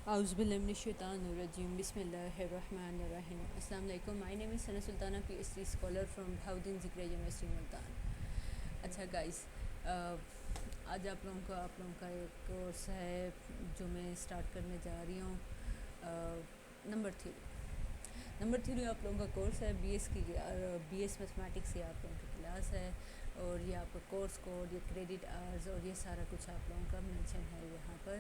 اعوذ باللہ من الشیطان الرجیم بسم اللہ الرحمن الرحیم السلام علیکم. My name is Sana Sultana P H D scholar from Bahauddin Zakariya university Multan. اچھا گائز، آج آپ لوگوں کا ایک کورس ہے جو میں اسٹارٹ کرنے جا رہی ہوں. نمبر تھیوری آپ لوگوں کا کورس ہے. بی ایس میتھمیٹکس کی آپ لوگوں کی کلاس ہے، اور یہ آپ کا کورس کوڈ، یہ کریڈٹ آورز اور یہ سارا کچھ آپ لوگوں کا مینشن ہے یہاں پر.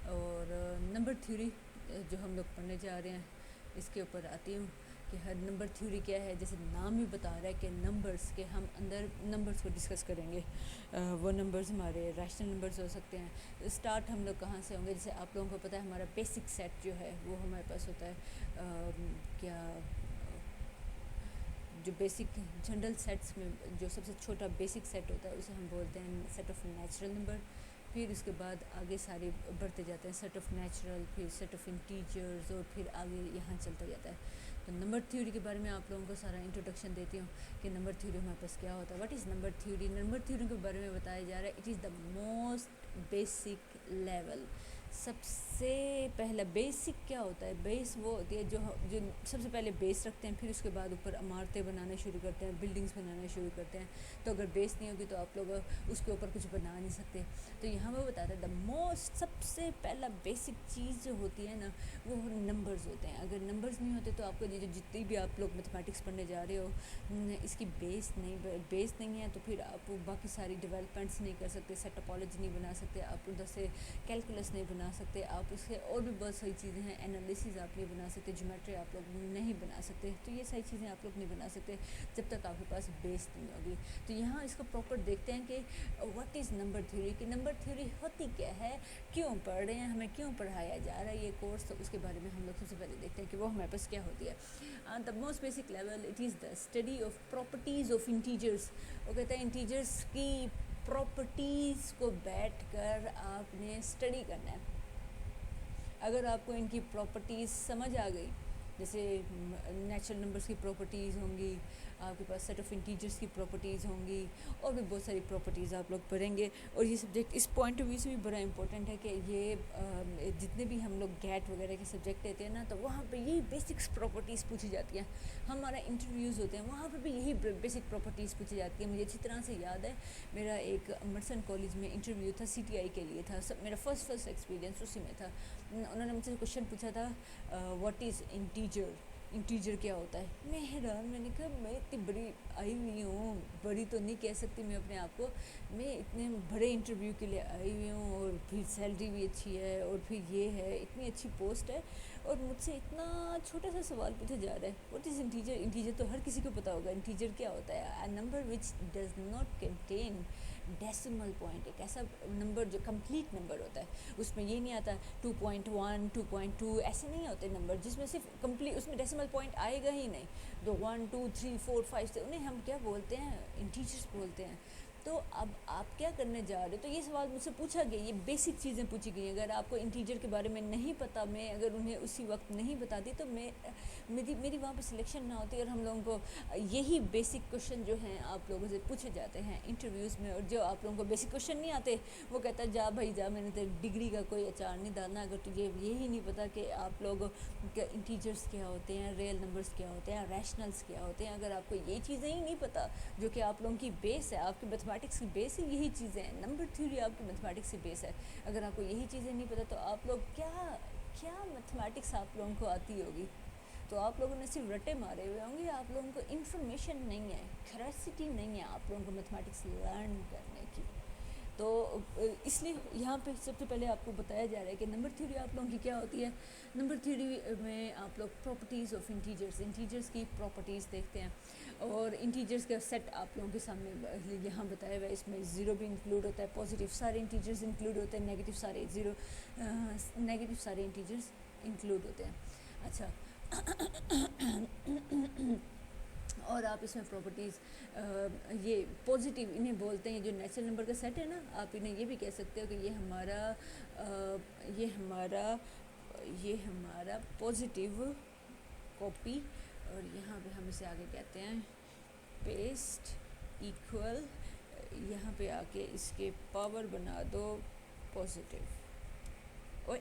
اور نمبر تھیوری جو ہم لوگ پڑھنے جا رہے ہیں، اس کے اوپر آتی ہوں کہ ہر نمبر تھیوری کیا ہے. جیسے نام ہی بتا رہا ہے کہ نمبرز کے ہم اندر نمبرز کو ڈسکس کریں گے. وہ نمبرز ہمارے ریشنل نمبرز ہو سکتے ہیں. اسٹارٹ ہم لوگ کہاں سے ہوں گے؟ جیسے آپ لوگوں کو پتہ ہے ہمارا بیسک سیٹ جو ہے وہ ہمارے پاس ہوتا ہے جو بیسک جنرل سیٹس میں جو سب سے چھوٹا بیسک سیٹ ہوتا ہے اسے ہم بولتے ہیں سیٹ آف نیچرل نمبر. پھر اس کے بعد آگے سارے بڑھتے جاتے ہیں، سیٹ آف نیچرل، پھر سیٹ آف انٹیجرز، اور پھر آگے یہاں چلتا جاتا ہے. تو نمبر تھیوری کے بارے میں آپ لوگوں کو سارا انٹروڈکشن دیتی ہوں کہ نمبر تھیوری ہمارے پاس کیا ہوتا ہے. What is number theory? Number theory کے بارے میں بتایا جا رہا ہے it is the most basic level. سب سے پہلا بیسک کیا ہوتا ہے؟ بیس وہ ہوتی ہے جو سب سے پہلے بیس رکھتے ہیں، پھر اس کے بعد اوپر عمارتیں بنانا شروع کرتے ہیں، بلڈنگز بنانا شروع کرتے ہیں. تو اگر بیس نہیں ہوگی تو آپ لوگ اس کے اوپر کچھ بنا نہیں سکتے. تو یہاں وہ بتاتا ہے دا موسٹ سب سے پہلا بیسک چیز جو ہوتی ہے نا وہ نمبرز ہوتے ہیں. اگر نمبرز نہیں ہوتے تو آپ کو جتنی بھی آپ لوگ میتھمیٹکس پڑھنے جا رہے ہو اس کی بیس نہیں ہے تو پھر آپ باقی ساری ڈیولپمنٹس نہیں کر سکتے، سیٹ ٹاپولوجی نہیں بنا سکتے، آپ ادھر سے کیلکولس نہیں بنا سکتے، آپ اس سے اور بھی بہت ساری چیزیں ہیں، انالیسز آپ نہیں بنا سکتے، جیومیٹری آپ لوگ نہیں بنا سکتے. تو یہ ساری چیزیں آپ لوگ نہیں بنا سکتے جب تک آپ کے پاس بیس نہیں ہوگی. تو یہاں اس کو پراپر دیکھتے ہیں کہ واٹ از نمبر تھیوری، کہ نمبر تھیوری ہوتی کیا ہے، کیوں پڑھ رہے ہیں، ہمیں کیوں پڑھایا جا رہا ہے یہ کورس. تو اس کے بارے میں ہم لوگ سب سے پہلے دیکھتے ہیں کہ وہ ہمارے پاس کیا ہوتی ہے. دا most basic level it is the study of properties of integers. وہ کہتے ہیں انٹیجرس کی پراپرٹیز کو بیٹھ کر آپ نے اسٹڈی کرنا ہے. اگر آپ کو ان کی پراپرٹیز سمجھ آ گئی، جیسے نیچرل نمبرز کی پراپرٹیز ہوں گی، آپ کے پاس سیٹ آف انٹیجرس کی پراپرٹیز ہوں گی، اور بھی بہت ساری پراپرٹیز آپ لوگ پڑھیں گے. اور یہ سبجیکٹ اس پوائنٹ آف ویو سے بھی بڑا امپورٹنٹ ہے کہ یہ جتنے بھی ہم لوگ گیٹ وغیرہ کے سبجیکٹ لیتے ہیں نا تو وہاں پہ یہی بیسکس پراپرٹیز پوچھی جاتی ہیں. ہمارا انٹرویوز ہوتے ہیں وہاں پہ بھی یہی بیسک پراپرٹیز پوچھی جاتی ہیں. مجھے اچھی طرح سے یاد ہے میرا ایک امرسن کالج میں انٹرویو تھا، سی ٹی آئی کے لیے تھا. میرا فرسٹ ایکسپیرینس اسی میں تھا. انہوں نے مجھ سے کوشچن پوچھا تھا واٹ از انٹیجر، انٹیجر کیا ہوتا ہے. میں حیران، میں نے کہا میں اتنی بڑی آئی ہوئی ہوں، بڑی تو نہیں کہہ سکتی میں اپنے آپ کو، میں اتنے بڑے انٹرویو کے لیے آئی ہوئی ہوں، اور پھر سیلری بھی اچھی ہے، اور پھر یہ ہے اتنی اچھی پوسٹ ہے، اور مجھ سے اتنا چھوٹا سا سوال پوچھا جا رہا ہے واٹ از انٹیجر. انٹیجر تو ہر کسی کو پتہ ہوگا انٹیجر کیا ہوتا ہے. A number which does not contain decimal point. ایک ایسا نمبر جو کمپلیٹ نمبر ہوتا ہے، اس میں یہ نہیں آتا 2.1 2.2 ایسے نہیں ہوتے نمبر جس میں صرف کمپلیٹ اس میں ڈیسیمل پوائنٹ آئے گا ہی نہیں. تو 1 2 3 4 5 سے انہیں ہم کیا بولتے ہیں؟ انٹیجرس بولتے ہیں. تو اب آپ کیا کرنے جا رہے ہو؟ تو یہ سوال مجھ سے پوچھا گیا، یہ بیسک چیزیں پوچھی گئی ہیں. اگر آپ کو انٹیجر کے بارے میں نہیں پتہ، میں اگر انہیں اسی وقت نہیں بتاتی تو میری وہاں پہ سلیکشن نہ ہوتی. اور ہم لوگوں کو یہی بیسک کوشچن جو ہیں آپ لوگوں سے پوچھے جاتے ہیں انٹرویوز میں. اور جو آپ لوگوں کو بیسک کوشچن نہیں آتے وہ کہتا ہے جا بھائی جا، میں نے تو ڈگری کا کوئی اچار نہیں ڈالنا اگر تجھے یہی نہیں پتہ کہ آپ لوگ انٹیجرز کیا ہوتے ہیں، ریئل نمبرز کیا ہوتے ہیں، ریشنلز کیا ہوتے ہیں. اگر آپ کو یہ چیزیں ہی نہیں پتہ جو کہ آپ لوگوں کی بیس ہے، آپ کی میتھمیٹکس کی بیس ہی یہی چیزیں ہیں. نمبر تھیوری آپ کی میتھمیٹکس کی بیس ہے. اگر آپ کو یہی چیزیں نہیں پتہ تو آپ لوگ کیا میتھمیٹکس آپ لوگوں کو آتی ہوگی. تو آپ لوگوں نے صرف رٹے مارے ہوئے ہوں گے، آپ لوگوں کو انفارمیشن نہیں ہے، کیوریوسٹی نہیں ہے آپ لوگوں کو میتھمیٹکس لرن کرنے کی. تو اس لیے یہاں پہ سب سے پہلے آپ کو بتایا جا رہا ہے کہ نمبر تھیوری آپ لوگوں کی کیا ہوتی ہے. نمبر تھیوری میں آپ لوگ پراپرٹیز آف انٹیجرس کی پراپرٹیز دیکھتے ہیں. اور انٹیجرس کا سیٹ آپ لوگوں کے سامنے یہاں بتایا ہوا ہے. اس میں زیرو بھی انکلوڈ ہوتا ہے، پازیٹیو سارے انٹیجرز انکلوڈ ہوتے ہیں، نیگیٹیو سارے انٹیجرز انکلوڈ ہوتے ہیں. اچھا اور آپ اس میں پراپرٹیز یہ پازیٹیو انہیں بولتے ہیں جو نیچرل نمبر کا سیٹ ہے نا، آپ انہیں یہ بھی کہہ سکتے ہو کہ یہ ہمارا پازیٹیو کاپی. اور یہاں پہ ہم اسے آگے کہتے ہیں پیسٹ ایکول. یہاں پہ آ کے اس کے پاور بنا دو پازیٹیو. اوئے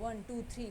1 2 3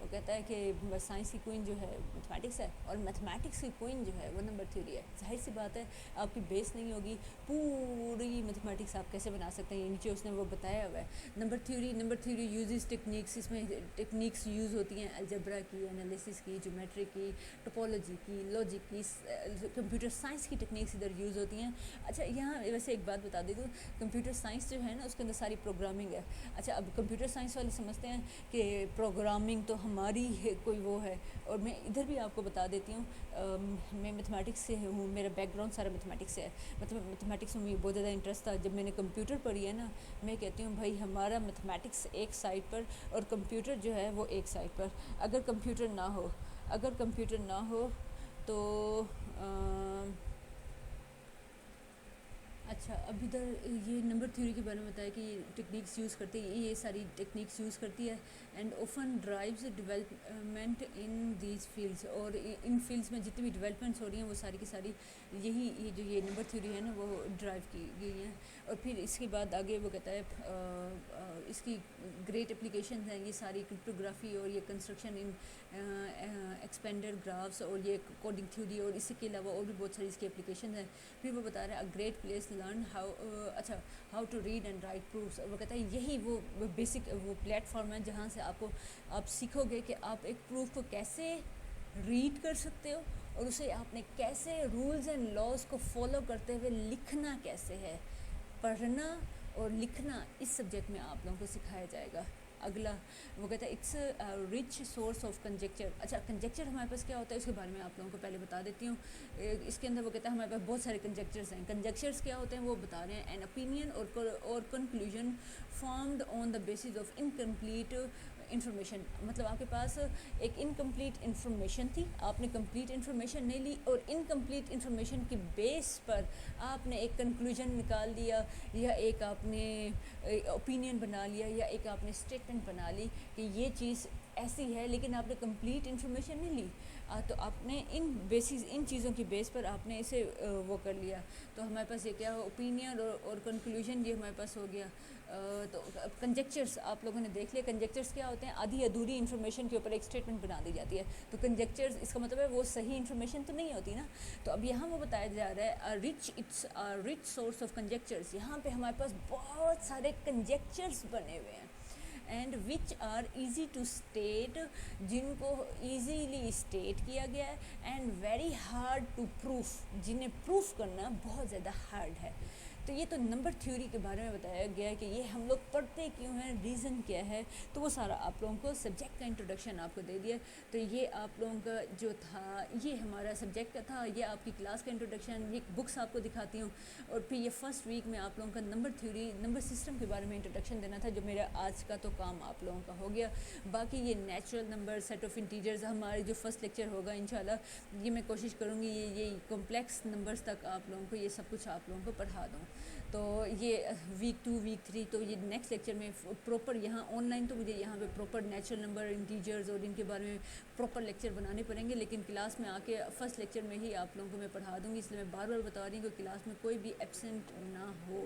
وہ کہتا ہے کہ سائنس کی کوئن جو ہے میتھمیٹکس ہے اور میتھمیٹکس کی کوئن جو ہے وہ نمبر تھیوری ہے. ظاہر سی بات ہے آپ کی بیس نہیں ہوگی پوری میتھمیٹکس آپ کیسے بنا سکتے ہیں. نیچے اس نے وہ بتایا ہوا ہے نمبر تھیوری یوزز ٹیکنیکس. اس میں ٹیکنیکس یوز ہوتی ہیں الجبرا کی, انالیسس کی, جیومیٹری کی, ٹوپولوجی کی, لاجک کی, کمپیوٹر سائنس کی ٹیکنیکس ادھر یوز ہوتی ہیں. اچھا یہاں ویسے ایک بات بتا دے دوں, کمپیوٹر سائنس جو ہے نا اس کے اندر ساری پروگرامنگ ہے. اچھا اب کمپیوٹر سائنس والے سمجھتے ہیں کہ پروگرامنگ تو ہماری کوئی وہ ہے, اور میں ادھر بھی آپ کو بتا دیتی ہوں میں میتھمیٹکس سے ہوں, میرا بیک گراؤنڈ سارا میتھمیٹکس سے ہے. مطلب میتھمیٹکس میں مجھے بہت زیادہ انٹرسٹ تھا. جب میں نے کمپیوٹر پڑھی ہے نا میں کہتی ہوں بھائی ہمارا میتھمیٹکس ایک سائڈ پر اور کمپیوٹر جو ہے وہ ایک سائڈ پر. اگر کمپیوٹر نہ ہو تو اچھا اب ادھر یہ نمبر تھیوری کے بارے میں بتایا کہ یہ ٹیکنیکس یوز کرتی ہے, یہ ساری ٹیکنیکس یوز کرتی ہے and اوفن drives development in these fields. اور ان فیلڈس میں جتنی بھی ڈیولپمنٹس ہو رہی ہیں وہ ساری کی ساری یہ جو یہ نمبر تھیوری ہے نا وہ ڈرائیو کی گئی ہیں. اور پھر اس کے بعد آگے وہ کہتا ہے اس کی گریٹ اپلیکیشنز ہیں یہ ساری کرپٹوگرافی اور یہ کنسٹرکشن ان ایکسپینڈر گرافس اور یہ کوڈنگ تھیوری, اور اس کے علاوہ اور بھی بہت ساری اس کی اپلیکیشنز ہیں. پھر وہ بتا رہا ہے great place learn how to read and write proofs. وہ کہتا ہے یہی وہ بیسک وہ پلیٹ فارم ہے جہاں سے آپ سیکھو گے کہ آپ ایک پروف کو کیسے ریڈ کر سکتے ہو اور اسے آپ نے کیسے رولز اینڈ لاز کو فالو کرتے ہوئے لکھنا کیسے ہے. پڑھنا اور لکھنا اس سبجیکٹ میں آپ لوگوں کو سکھایا جائے گا. اگلا وہ کہتا ہے it's rich source of conjecture. اچھا کنجیکچر ہمارے پاس کیا ہوتا ہے اس کے بارے میں آپ لوگوں کو پہلے بتا دیتی ہوں. اس کے اندر وہ کہتا ہے ہمارے پاس بہت سارے کنجیکچرز ہیں. کنجیکچرز کیا ہوتے ہیں وہ بتا رہے ہیں این اوپینین اور conclusion formed on the basis of incomplete information. مطلب آپ کے پاس ایک انکمپلیٹ انفارمیشن تھی, آپ نے کمپلیٹ انفارمیشن نہیں لی اور انکمپلیٹ انفارمیشن کی بیس پر آپ نے ایک کنکلوژن نکال دیا یا ایک آپ نے اوپینین بنا لیا یا ایک آپ نے اسٹیٹمنٹ بنا لی کہ یہ چیز ایسی ہے, لیکن آپ نے کمپلیٹ انفارمیشن نہیں لی. تو آپ نے ان چیزوں کی بیس پر آپ نے اسے وہ کر لیا. تو ہمارے پاس یہ کیا اوپینین اور کنکلوژن یہ ہمارے پاس ہو گیا. تو کنجیکچرز آپ لوگوں نے دیکھ لیا. کنجیکچرز کیا ہوتے ہیں آدھی ادھوری انفارمیشن کے اوپر ایک اسٹیٹمنٹ بنا دی جاتی ہے. تو کنجیکچرز اس کا مطلب ہے وہ صحیح انفارمیشن تو نہیں ہوتی نا. تو اب یہاں وہ بتایا جا رہا ہے رچ سورس آف کنجیکچرز. یہاں پہ ہمارے پاس بہت سارے کنجیکچرز بنے ہوئے ہیں and which are easy to state, جن کو ایزیلی اسٹیٹ کیا گیا ہے, and very hard to proof, جنہیں پروف کرنا بہت زیادہ ہارڈ ہے. تو یہ تو نمبر تھیوری کے بارے میں بتایا گیا ہے کہ یہ ہم لوگ پڑھتے کیوں ہیں, ریزن کیا ہے. تو وہ سارا آپ لوگوں کو سبجیکٹ کا انٹروڈکشن آپ کو دے دیا. تو یہ آپ لوگوں کا جو تھا یہ ہمارا سبجیکٹ کا تھا, یہ آپ کی کلاس کا انٹروڈکشن, یہ بکس آپ کو دکھاتی ہوں. اور پھر یہ فرسٹ ویک میں آپ لوگوں کا نمبر تھیوری نمبر سسٹم کے بارے میں انٹروڈکشن دینا تھا, جو میرا آج کا تو کام آپ لوگوں کا ہو گیا. باقی یہ natural number, set of integers, ہمارے جو فرسٹ لیکچر ہوگا انشاءاللہ یہ میں کوشش کروں گی یہ کمپلیکس نمبرز تک آپ لوگوں کو یہ سب کچھ آپ لوگوں کو پڑھا دوں. تو یہ ویک 2 ویک 3 تو یہ نیکسٹ لیکچر میں پراپر یہاں آن لائن تو مجھے یہاں پہ پراپر نیچرل نمبر, انٹیجرز اور ان کے بارے میں پراپر لیکچر بنانے پڑیں گے, لیکن کلاس میں آ کے فرسٹ لیکچر میں ہی آپ لوگوں کو میں پڑھا دوں گی. اس لیے میں بار بار بتا رہی ہوں کہ کلاس میں کوئی بھی ایبسنٹ نہ ہو.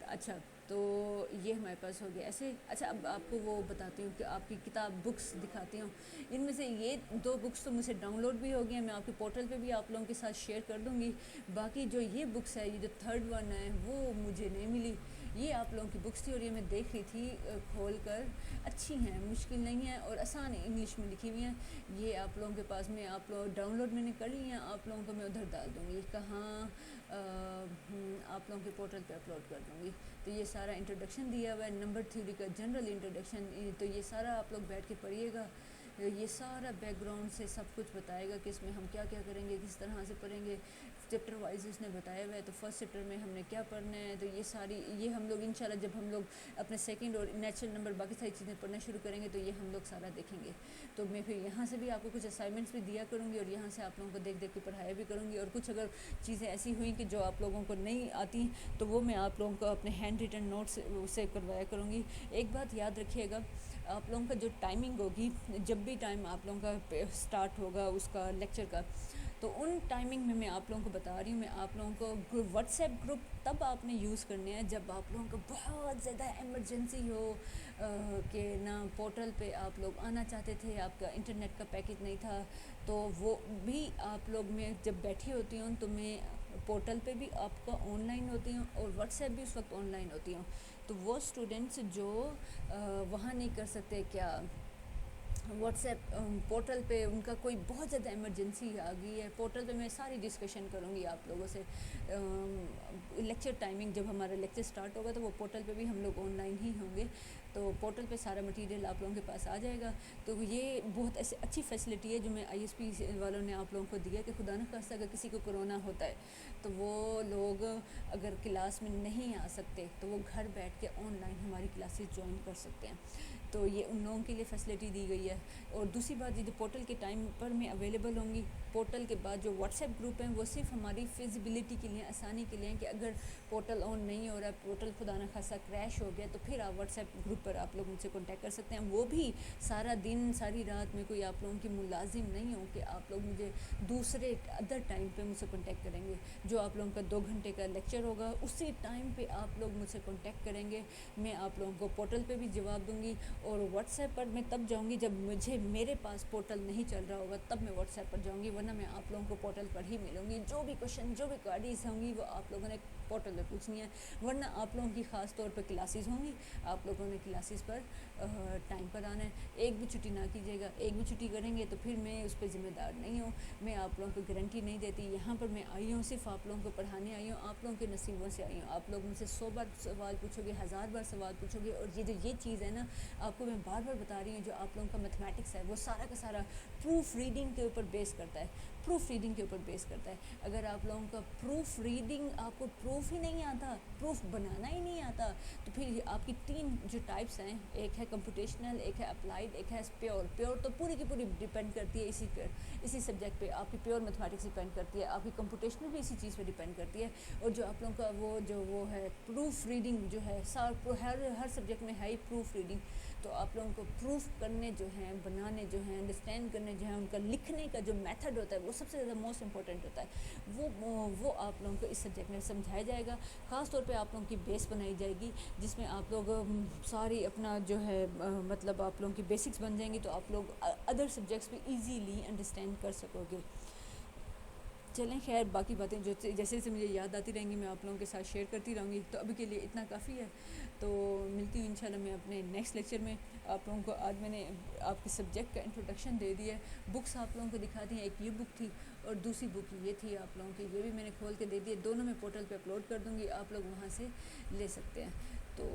اچھا تو یہ ہمارے پاس ہو گیا ایسے. اچھا اب آپ کو وہ بتاتی ہوں کہ آپ کی کتاب بکس دکھاتی ہوں. ان میں سے یہ 2 بکس تو مجھ سے ڈاؤن لوڈ بھی ہو گئی ہیں, میں آپ کے پورٹل پہ بھی آپ لوگوں کے ساتھ شیئر کر دوں گی. باقی جو یہ بکس ہے, یہ جو 3rd ون ہے وہ مجھے نہیں ملی. یہ آپ لوگوں کی بکس تھی اور یہ میں دیکھ رہی تھی کھول کر, اچھی ہیں, مشکل نہیں ہیں اور آسان انگلش میں لکھی ہوئی ہیں. یہ آپ لوگوں کے پاس میں آپ لوگ ڈاؤن لوڈ میں نے کر لی ہیں, آپ لوگوں کو میں ادھر ڈال دوں گی, کہاں آپ لوگوں کے پورٹل پہ اپلوڈ کر دوں گی. تو یہ سارا انٹروڈکشن دیا ہوا ہے نمبر تھیوری کا, جنرل انٹروڈکشن. تو یہ سارا آپ لوگ بیٹھ کے پڑھیے گا, یہ سارا بیک گراؤنڈ سے سب کچھ بتائے گا کہ اس میں ہم کیا کیا کریں گے, کس طرح سے پڑھیں گے. چیپٹر وائز اس نے بتایا ہوا ہے. تو فرسٹ چیپٹر میں ہم نے کیا پڑھنا ہے, تو یہ ساری یہ ہم لوگ انشاءاللہ جب ہم لوگ اپنے سیکنڈ اور نیچرل نمبر باقی ساری چیزیں پڑھنا شروع کریں گے تو یہ ہم لوگ سارا دیکھیں گے. تو میں پھر یہاں سے بھی آپ کو کچھ اسائنمنٹس بھی دیا کروں گی اور یہاں سے آپ لوگوں کو دیکھ دیکھ کے پڑھایا بھی کروں گی. اور کچھ اگر چیزیں ایسی ہوئیں کہ جو آپ لوگوں کو نہیں آتی تو وہ میں آپ لوگوں کو اپنے ہینڈ ریٹن نوٹس سے کروایا کروں گی. ایک بات یاد رکھیے گا, آپ لوگوں کا جو ٹائمنگ ہوگی, جب بھی ٹائم آپ لوگوں کا اسٹارٹ ہوگا اس کا لیکچر کا, تو ان ٹائمنگ میں آپ لوگوں کو بتا رہی ہوں، میں آپ لوگوں کو واٹس ایپ گروپ تب آپ نے یوز کرنے ہیں جب آپ لوگوں کو بہت زیادہ ایمرجنسی ہو، کہ نہ پورٹل پہ آپ لوگ آنا چاہتے تھے، آپ کا انٹرنیٹ کا پیکج نہیں تھا، تو وہ بھی آپ لوگ میں جب بیٹھی ہوتی ہوں تو میں پورٹل پہ بھی آپ کا آن لائن ہوتی ہوں اور واٹس ایپ بھی اس وقت آن لائن ہوتی ہوں. تو وہ اسٹوڈنٹس جو وہاں نہیں کر سکتے، کیا واٹس ایپ پورٹل پہ ان کا کوئی بہت زیادہ ایمرجنسی آ گئی ہے، پورٹل پہ میں ساری ڈسکشن کروں گی آپ لوگوں سے. لیکچر ٹائمنگ جب ہمارا لیکچر سٹارٹ ہوگا تو وہ پورٹل پہ بھی ہم لوگ آن لائن ہی ہوں گے، تو پورٹل پہ سارا مٹیریل آپ لوگوں کے پاس آ جائے گا. تو یہ بہت ایسی اچھی فیسلٹی ہے جو میں آئی ایس پی والوں نے آپ لوگوں کو دیا کہ خدا نہ خواستہ اگر کسی کو کرونا ہوتا ہے تو وہ لوگ اگر کلاس میں نہیں آ سکتے تو وہ گھر بیٹھ کے آن لائن ہماری کلاسز جوائن کر سکتے ہیں. تو یہ ان لوگوں کے لیے فیسلٹی دی گئی ہے. اور دوسری بات یہ جو پورٹل کے ٹائم پر میں اویلیبل ہوں گی، پورٹل کے بعد جو واٹس ایپ گروپ ہیں وہ صرف ہماری فیزیبلٹی کے لیے، آسانی کے لیے ہیں کہ اگر پورٹل آن نہیں ہو رہا ہے، پورٹل خدا نہ خاصا کریش ہو گیا، تو پھر آپ واٹس ایپ گروپ پر آپ لوگ مجھ سے کانٹیکٹ کر سکتے ہیں. وہ بھی سارا دن ساری رات میں کوئی آپ لوگوں کی ملازم نہیں ہو کہ آپ لوگ مجھے دوسرے ادر ٹائم پہ مجھ سے کانٹیکٹ کریں گے. جو آپ لوگوں کا 2 گھنٹے کا لیکچر ہوگا اسی ٹائم پہ آپ لوگ مجھ سے کانٹیکٹ کریں گے. میں آپ لوگوں کو پورٹل پہ بھی جواب دوں گی، اور واٹس ایپ پر میں تب جاؤں گی جب میرے پاس پورٹل نہیں چل رہا ہوگا، تب میں واٹس ایپ پر جاؤں گی، ورنہ میں آپ لوگوں کو پورٹل پر ہی ملوں گی. جو بھی کوشچن، جو بھی کوائریز ہوں گی وہ آپ لوگوں نے پورٹل پہ پوچھنی ہے. ورنہ آپ لوگوں کی خاص طور پہ کلاسز ہوں گی، آپ لوگوں نے کلاسز پر ٹائم پر آنا ہے. ایک بھی چھٹی نہ کیجیے گا، ایک بھی چھٹی کریں گے تو پھر میں اس پہ ذمہ دار نہیں ہوں. میں آپ لوگوں کو گارنٹی نہیں دیتی. یہاں پر میں آئی ہوں صرف آپ لوگوں کو پڑھانے آئی ہوں، آپ لوگوں کے نصیبوں سے آئی ہوں. آپ لوگ مجھ سے 100 بار سوال پوچھو گے، 1000 بار سوال پوچھو گے، اور یہ چیز ہے نا، آپ کو میں بار بار بتا رہی ہوں، جو آپ لوگوں کا میتھمیٹکس ہے وہ سارا کا سارا پروف ریڈنگ کے اوپر بیس کرتا ہے. پروف ریڈنگ کے اوپر بیس کرتا ہے. اگر آپ لوگوں کا پروف ریڈنگ، آپ کو پروف ہی نہیں آتا، پروف بنانا ہی نہیں آتا، تو پھر آپ کی 3 جو ٹائپس ہیں، ایک ہے کمپٹیشنل، ایک ہے اپلائیڈ، ایک ہے پیور. پیور تو پوری کی پوری ڈیپینڈ کرتی ہے اسی سبجیکٹ پہ. آپ کی پیور میتھمیٹکس ڈیپینڈ کرتی ہے، آپ کی کمپٹیشنل بھی اسی چیز پہ ڈیپینڈ کرتی ہے. اور جو آپ لوگوں کا وہ ہے پروف ریڈنگ جو ہے، ہر سبجیکٹ میں ہے ہی پروف ریڈنگ. تو آپ لوگوں کو پروف کرنے جو ہیں، بنانے جو ہیں، انڈرسٹینڈ کرنے جو ہیں، ان کا لکھنے کا جو میتھڈ ہوتا ہے وہ سب سے زیادہ موسٹ امپورٹنٹ ہوتا ہے. وہ آپ لوگوں کو اس سبجیکٹ میں سمجھایا جائے گا. خاص طور پہ آپ لوگوں کی بیس بنائی جائے گی، جس میں آپ لوگ ساری اپنا جو ہے مطلب آپ لوگوں کی بیسکس بن جائیں گی، تو آپ لوگ ادر سبجیکٹس بھی ایزیلی انڈرسٹینڈ کر سکو گے. چلیں خیر، باقی باتیں جو جیسے جیسے مجھے یاد آتی رہیں گی میں آپ لوگوں کے ساتھ شیئر کرتی رہوں گی. تو ابھی کے لیے اتنا کافی ہے. تو ملتی ہوں انشاءاللہ میں اپنے نیکسٹ لیکچر میں. آپ لوگوں کو آج میں نے آپ کے سبجیکٹ کا انٹروڈکشن دے دیا ہے. بکس آپ لوگوں کو دکھا دی ہیں، ایک یہ بک تھی اور دوسری بک یہ تھی آپ لوگوں کی، یہ بھی میں نے کھول کے دے دی ہے. دونوں میں پورٹل پہ اپلوڈ کر دوں گی، آپ لوگ وہاں سے لے سکتے ہیں. تو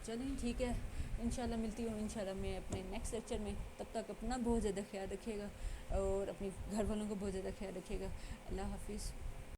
چلیں ٹھیک ہے، انشاءاللہ ملتی ہوں انشاءاللہ میں اپنے نیکسٹ لیکچر میں. تب تک اپنا بہت زیادہ خیال رکھیے گا اور اپنی گھر والوں کو بہت زیادہ خیال رکھیے گا. اللہ حافظ.